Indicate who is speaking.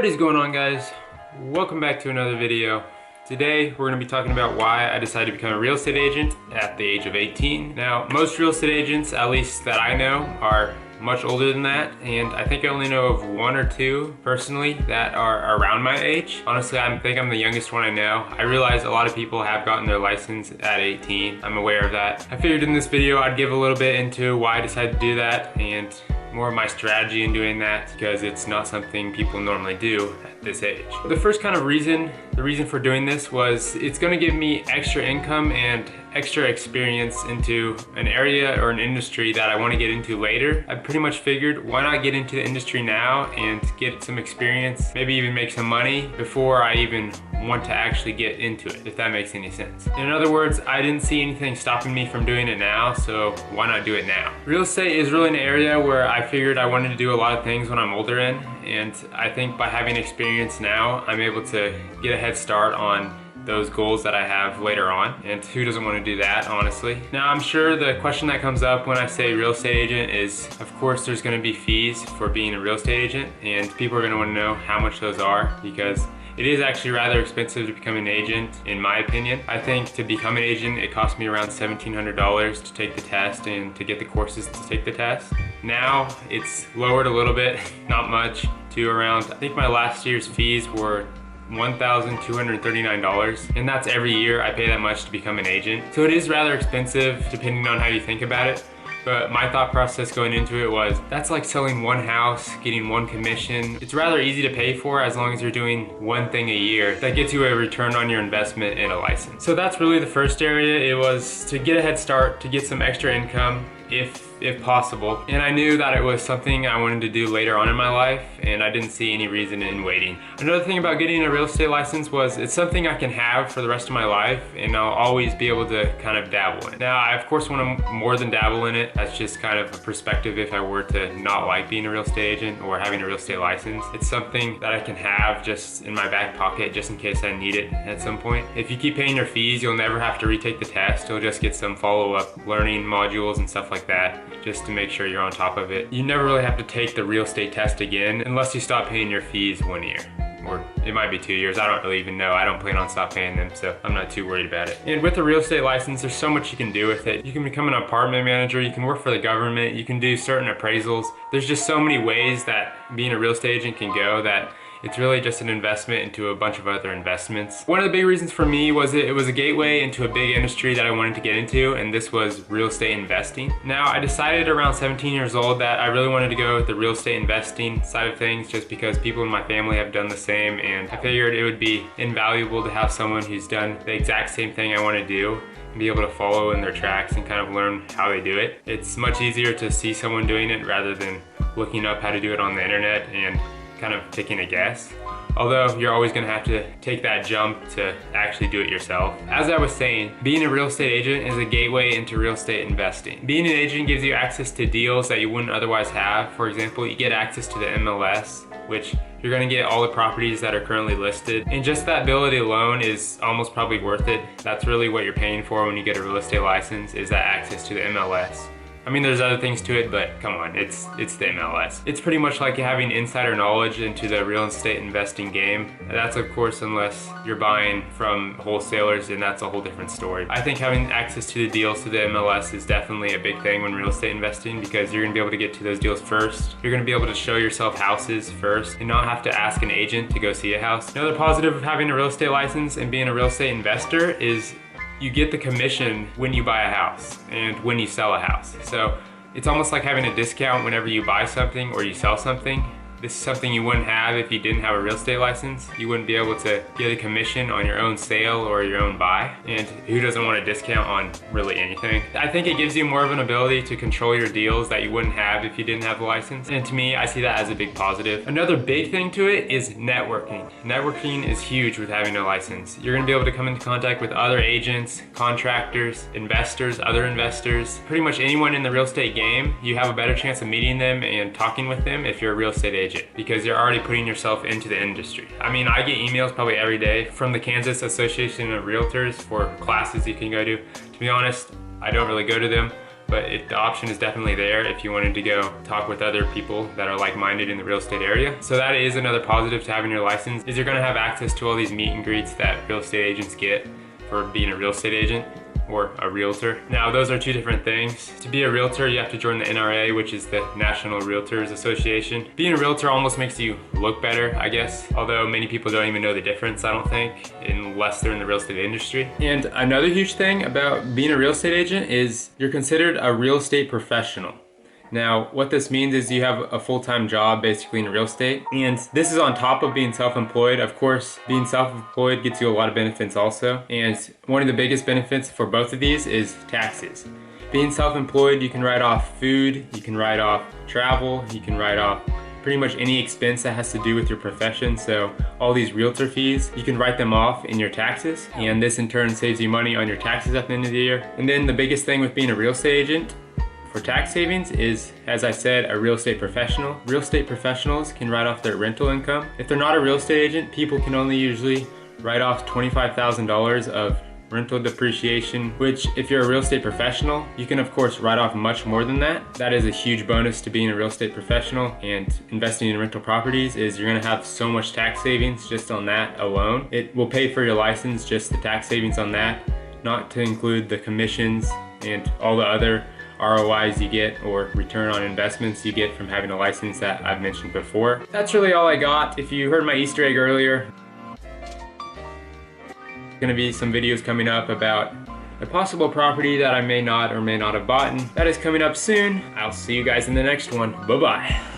Speaker 1: What is going on, guys? Welcome back to another video. Today we're going to be talking about why I decided to become a real estate agent at the age of 18. Now, most real estate agents, at least that I know, are much older than that, and I think I only know of one or two personally that are around my age. Honestly, I think I'm the youngest one I know. I realize a lot of people have gotten their license at 18. I'm aware of that. I figured in this video I'd give a little bit into why I decided to do that and more of my strategy in doing that, because it's not something people normally do at this age. The first kind of reason for doing this was it's going to give me extra income and extra experience into an area or an industry that I want to get into later. I pretty much figured, why not get into the industry now and get some experience, maybe even make some money before I even want to actually get into it, if that makes any sense. In other words, I didn't see anything stopping me from doing it now, so why not do it now? Real estate is really an area where I figured I wanted to do a lot of things when I'm older in, and I think by having experience now, I'm able to get a head start on those goals that I have later on, and who doesn't want to do that, honestly? Now, I'm sure the question that comes up when I say real estate agent is, of course, there's going to be fees for being a real estate agent, and people are going to want to know how much those are, because it is actually rather expensive to become an agent, in my opinion. I think to become an agent, it cost me around $1,700 to take the test and to get the courses to take the test. Now, it's lowered a little bit, not much, to around, I think my last year's fees were $1,239, and that's every year I pay that much to become an agent. So it is rather expensive depending on how you think about it. But my thought process going into it was, that's like selling one house, getting one commission. It's rather easy to pay for as long as you're doing one thing a year that gets you a return on your investment in a license. So that's really the first area. It was to get a head start, to get some extra income if possible. And I knew that it was something I wanted to do later on in my life, and I didn't see any reason in waiting. Another thing about getting a real estate license was it's something I can have for the rest of my life, and I'll always be able to kind of dabble in it. Now, I of course want to more than dabble in it. That's just kind of a perspective if I were to not like being a real estate agent or having a real estate license. It's something that I can have just in my back pocket just in case I need it at some point. If you keep paying your fees, you'll never have to retake the test. You'll just get some follow-up learning modules and stuff like that, just to make sure you're on top of it. You never really have to take the real estate test again unless you stop paying your fees 1 year. Or it might be 2 years, I don't really even know. I don't plan on stop paying them, so I'm not too worried about it. And with a real estate license, there's so much you can do with it. You can become an apartment manager, you can work for the government, you can do certain appraisals. There's just so many ways that being a real estate agent can go that it's really just an investment into a bunch of other investments. One of the big reasons for me was it was a gateway into a big industry that I wanted to get into, and this was real estate investing. Now, I decided around 17 years old that I really wanted to go with the real estate investing side of things just because people in my family have done the same, and I figured it would be invaluable to have someone who's done the exact same thing I want to do and be able to follow in their tracks and kind of learn how they do it. It's much easier to see someone doing it rather than looking up how to do it on the internet and kind of taking a guess. Although you're always gonna have to take that jump to actually do it yourself. As I was saying, being a real estate agent is a gateway into real estate investing. Being an agent gives you access to deals that you wouldn't otherwise have. For example, you get access to the MLS, which you're gonna get all the properties that are currently listed. And just that ability alone is almost probably worth it. That's really what you're paying for when you get a real estate license, is that access to the MLS. I mean, there's other things to it, but come on, it's the MLS. It's pretty much like having insider knowledge into the real estate investing game. That's of course unless you're buying from wholesalers, and that's a whole different story. I think having access to the deals to the MLS is definitely a big thing when real estate investing, because you're gonna be able to get to those deals first. You're gonna be able to show yourself houses first and not have to ask an agent to go see a house. Another positive of having a real estate license and being a real estate investor is you get the commission when you buy a house and when you sell a house. So it's almost like having a discount whenever you buy something or you sell something. This is something you wouldn't have if you didn't have a real estate license. You wouldn't be able to get a commission on your own sale or your own buy. And who doesn't want a discount on really anything? I think it gives you more of an ability to control your deals that you wouldn't have if you didn't have the license. And to me, I see that as a big positive. Another big thing to it is networking. Networking is huge with having a license. You're gonna be able to come into contact with other agents, contractors, investors, other investors, pretty much anyone in the real estate game. You have a better chance of meeting them and talking with them if you're a real estate agent, because you're already putting yourself into the industry. I mean, I get emails probably every day from the Kansas Association of Realtors for classes you can go to. To be honest, I don't really go to them. but the option is definitely there if you wanted to go talk with other people that are like-minded in the real estate area. So that is another positive to having your license, is you're gonna have access to all these meet and greets that real estate agents get for being a real estate agent or a realtor. Now, those are two different things. To be a realtor, you have to join the NRA, which is the National Realtors Association. Being a realtor almost makes you look better, I guess, although many people don't even know the difference, I don't think, unless they're in the real estate industry. And another huge thing about being a real estate agent is you're considered a real estate professional. Now, what this means is you have a full-time job basically in real estate, and this is on top of being self-employed. Of course, being self-employed gets you a lot of benefits also, and one of the biggest benefits for both of these is taxes. Being self-employed, you can write off food, you can write off travel, you can write off pretty much any expense that has to do with your profession. So all these realtor fees, you can write them off in your taxes, and this in turn saves you money on your taxes at the end of the year. And then the biggest thing with being a real estate agent for tax savings is, as I said, a real estate professional. Real estate professionals can write off their rental income. If they're not a real estate agent, people can only usually write off $25,000 of rental depreciation, which if you're a real estate professional, you can of course write off much more than that. That is a huge bonus to being a real estate professional, and investing in rental properties is you're gonna have so much tax savings just on that alone. It will pay for your license, just the tax savings on that, not to include the commissions and all the other ROIs you get, or return on investments you get from having a license that I've mentioned before. That's really all I got. If you heard my Easter egg earlier, gonna be some videos coming up about a possible property that I may not or may not have bought. That is coming up soon. I'll see you guys in the next one. Bye-bye.